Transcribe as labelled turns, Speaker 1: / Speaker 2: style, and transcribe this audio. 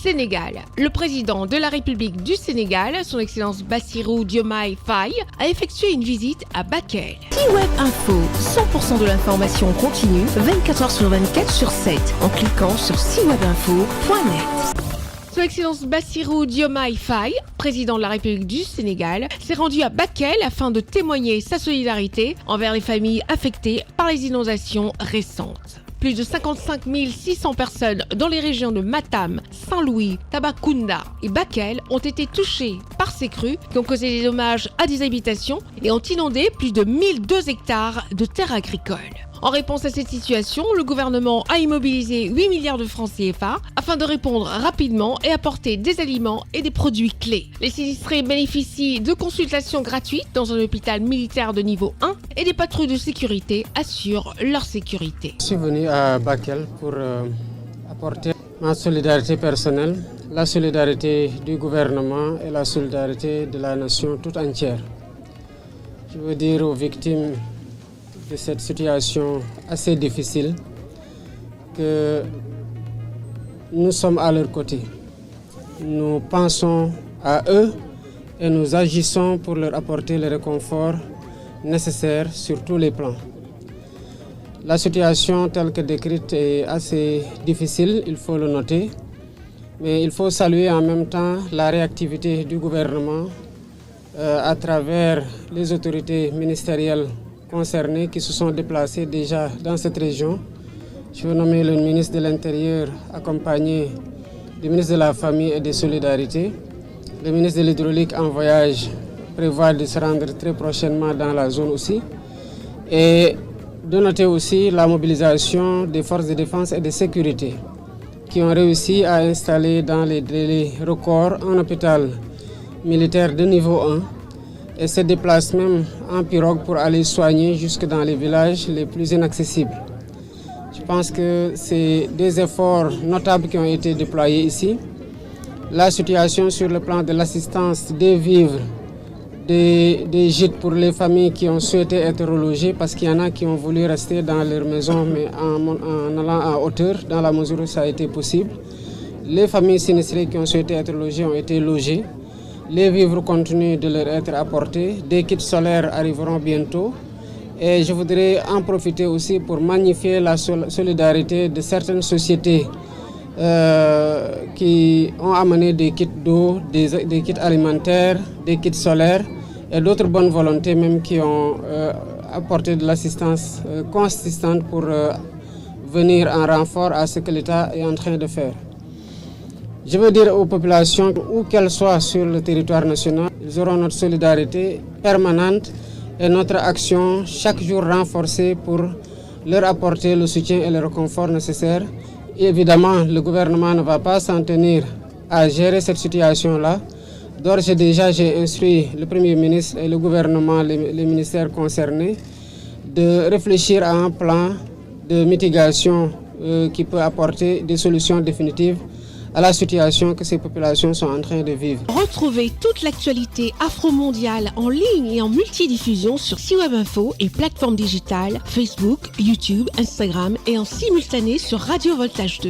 Speaker 1: Sénégal. Le président de la République du Sénégal, son Excellence Bassirou Diomaye Faye, a effectué une visite à Bakel.
Speaker 2: C-Web Info, 100% de l'information continue, 24h sur 24 sur 7, en cliquant sur cwebinfo.net.
Speaker 1: Son Excellence Bassirou Diomaye Faye, président de la République du Sénégal, s'est rendu à Bakel afin de témoigner sa solidarité envers les familles affectées par les inondations récentes. Plus de 55 600 personnes dans les régions de Matam, Saint-Louis, Tambacounda et Bakel ont été touchées par ces crues qui ont causé des dommages à des habitations et ont inondé plus de 1002 hectares de terres agricoles. En réponse à cette situation, le gouvernement a immobilisé 8 milliards de francs CFA afin de répondre rapidement et apporter des aliments et des produits clés. Les sinistrés bénéficient de consultations gratuites dans un hôpital militaire de niveau 1 et des patrouilles de sécurité assurent leur sécurité.
Speaker 3: Je suis venu à Bakel pour apporter ma solidarité personnelle, la solidarité du gouvernement et la solidarité de la nation toute entière. Je veux dire aux victimes de cette situation assez difficile que nous sommes à leur côté. Nous pensons à eux et nous agissons pour leur apporter le réconfort nécessaire sur tous les plans. La situation telle que décrite est assez difficile, il faut le noter, mais il faut saluer en même temps la réactivité du gouvernement à travers les autorités ministérielles concernés qui se sont déplacés déjà dans cette région. Je veux nommer le ministre de l'Intérieur accompagné du ministre de la Famille et des Solidarités. Le ministre de l'Hydraulique en voyage prévoit de se rendre très prochainement dans la zone aussi. Et de noter aussi la mobilisation des forces de défense et de sécurité qui ont réussi à installer dans les délais records un hôpital militaire de niveau 1 et se déplacent même en pirogue pour aller soigner jusque dans les villages les plus inaccessibles. Je pense que c'est des efforts notables qui ont été déployés ici. La situation sur le plan de l'assistance des vivres, des gîtes pour les familles qui ont souhaité être relogées, parce qu'il y en a qui ont voulu rester dans leur maison mais en allant à hauteur, dans la mesure où ça a été possible. Les familles sinistrées qui ont souhaité être logées ont été logées. Les vivres continuent de leur être apportés. Des kits solaires arriveront bientôt. Et je voudrais en profiter aussi pour magnifier la solidarité de certaines sociétés qui ont amené des kits d'eau, des kits alimentaires, des kits solaires et d'autres bonnes volontés même qui ont apporté de l'assistance consistante pour venir en renfort à ce que l'État est en train de faire. Je veux dire aux populations, où qu'elles soient sur le territoire national, ils auront notre solidarité permanente et notre action chaque jour renforcée pour leur apporter le soutien et le réconfort nécessaire. Et évidemment, le gouvernement ne va pas s'en tenir à gérer cette situation-là. D'ores et déjà, j'ai instruit le Premier ministre et le gouvernement, les ministères concernés, de réfléchir à un plan de mitigation qui peut apporter des solutions définitives à la situation que ces populations sont en train de vivre.
Speaker 2: Retrouvez toute l'actualité afro-mondiale en ligne et en multidiffusion sur C-Web Info et plateformes digitales Facebook, YouTube, Instagram et en simultané sur Radio Voltage 2.